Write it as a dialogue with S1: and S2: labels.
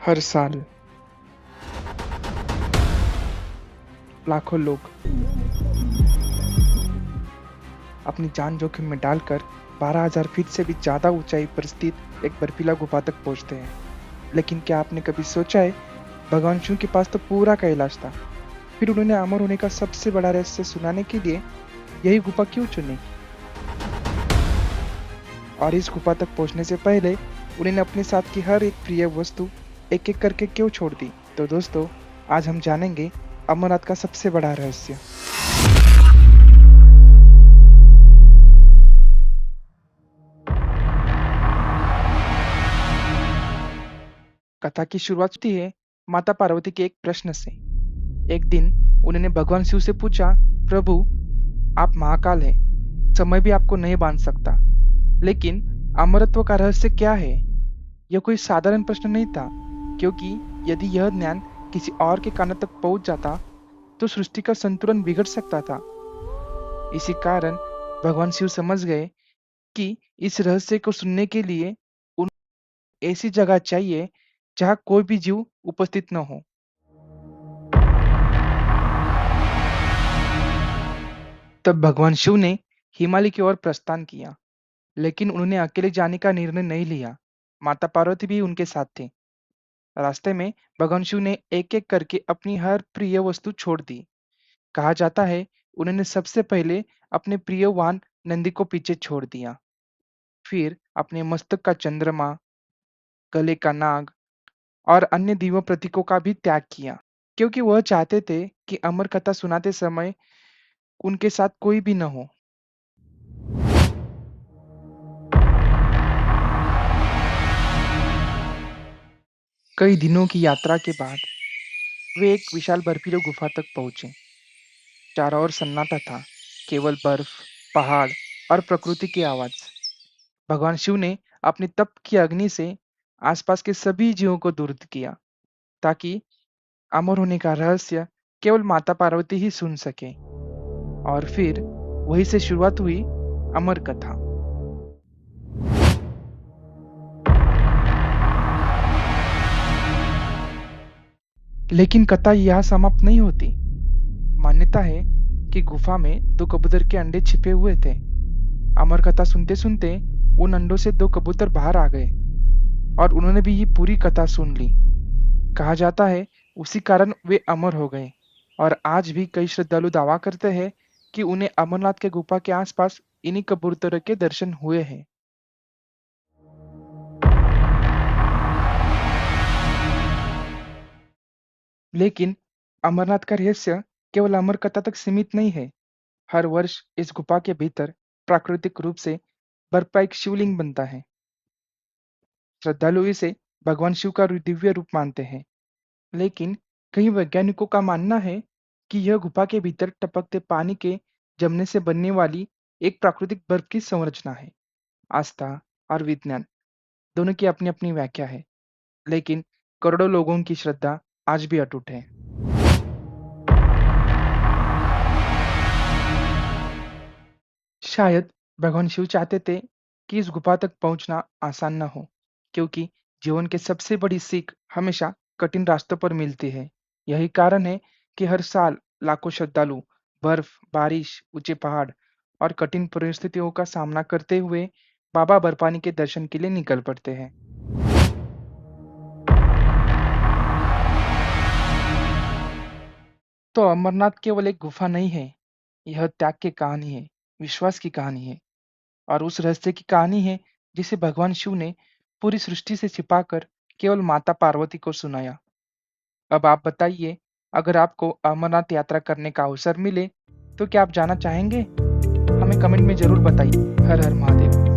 S1: हर साल लाखों लोग अपनी जान जोखिम में डालकर 12,000 फीट से भी ज़्यादा ऊंचाई पर स्थित एक बर्फीला गुफा तक पहुंचते हैं। लेकिन क्या आपने कभी सोचा है, भगवान शिव के पास तो पूरा कैलाश था, फिर उन्होंने अमर होने का सबसे बड़ा रहस्य सुनाने के लिए यही गुफा क्यों चुनी? और इस गुफा तक पहुंचने से पहले उन्होंने अपने साथ की हर एक प्रिय वस्तु एक-एक करके क्यों छोड़ दी? तो दोस्तों, आज हम जानेंगे अमरनाथ का सबसे बड़ा रहस्य। कथा की शुरुआत होती है माता पार्वती के एक प्रश्न से। एक दिन उन्होंने भगवान शिव से पूछा, प्रभु, आप महाकाल हैं, समय भी आपको नहीं बांध सकता, लेकिन अमरत्व का रहस्य क्या है? यह कोई साधारण प्रश्न नहीं था, क्योंकि यदि यह ज्ञान किसी और के कानों तक पहुंच जाता, तो सृष्टि का संतुलन बिगड़ सकता था। इसी कारण भगवान शिव समझ गए कि इस रहस्य को सुनने के लिए उन ऐसी जगह चाहिए जहाँ कोई भी जीव उपस्थित न हो। तब भगवान शिव ने हिमालय की ओर प्रस्थान किया, लेकिन उन्होंने अकेले जाने का निर्णय नहीं लिया। माता पार्वती भी उनके साथ थे। रास्ते में भगवान शिव ने एक-एक करके अपनी हर प्रिय वस्तु छोड़ दी। कहा जाता है, उन्होंने सबसे पहले अपने प्रिय वाहन नंदी को पीछे छोड़ दिया, फिर अपने मस्तक का चंद्रमा, गले का नाग और अन्य दिव्य प्रतीकों का भी त्याग किया, क्योंकि वह चाहते थे कि अमर कथा सुनाते समय उनके साथ कोई भी न हो। कई दिनों की यात्रा के बाद वे एक विशाल बर्फीली गुफा तक पहुंचे। चारों ओर सन्नाटा था, केवल बर्फ, पहाड़ और प्रकृति की आवाज। भगवान शिव ने अपनी तप की अग्नि से आसपास के सभी जीवों को दूर किया, ताकि अमर होने का रहस्य केवल माता पार्वती ही सुन सके। और फिर वहीं से शुरुआत हुई अमर कथा। लेकिन कथा यहाँ समाप्त नहीं होती। मान्यता है कि गुफा में दो कबूतर के अंडे छिपे हुए थे। अमर कथा सुनते सुनते उन अंडों से दो कबूतर बाहर आ गए और उन्होंने भी ये पूरी कथा सुन ली। कहा जाता है, उसी कारण वे अमर हो गए और आज भी कई श्रद्धालु दावा करते हैं कि उन्हें अमरनाथ के गुफा के आसपास इन्हीं कबूतरों के दर्शन हुए हैं। लेकिन अमरनाथ का रहस्य केवल अमर कथा तक सीमित नहीं है। हर वर्ष इस गुफा के भीतर प्राकृतिक रूप से बर्फ का एक शिवलिंग बनता है। श्रद्धालु इसे भगवान शिव का दिव्य रूप मानते हैं। लेकिन कई वैज्ञानिकों का मानना है कि यह गुफा के भीतर टपकते पानी के जमने से बनने वाली एक प्राकृतिक बर्फ की संरचना है। आस्था और विज्ञान दोनों की अपनी अपनी व्याख्या है, लेकिन करोड़ों लोगों की श्रद्धा आज भी अटूट है। शायद भगवान शिव चाहते थे कि इस गुफा तक पहुंचना आसान न हो, क्योंकि जीवन की सबसे बड़ी सीख हमेशा कठिन रास्तों पर मिलती है। यही कारण है कि हर साल लाखों श्रद्धालु बर्फ, बारिश, ऊंचे पहाड़ और कठिन परिस्थितियों का सामना करते हुए बाबा बर्फानी के दर्शन के लिए निकल पड़ते हैं। तो अमरनाथ केवल एक गुफा नहीं है, यह त्याग की कहानी है, विश्वास की कहानी है और उस रहस्य की कहानी है जिसे भगवान शिव ने पूरी सृष्टि से छिपाकर केवल माता पार्वती को सुनाया। अब आप बताइए, अगर आपको अमरनाथ यात्रा करने का अवसर मिले, तो क्या आप जाना चाहेंगे? हमें कमेंट में ज़रूर बताइए। हर हर महादेव।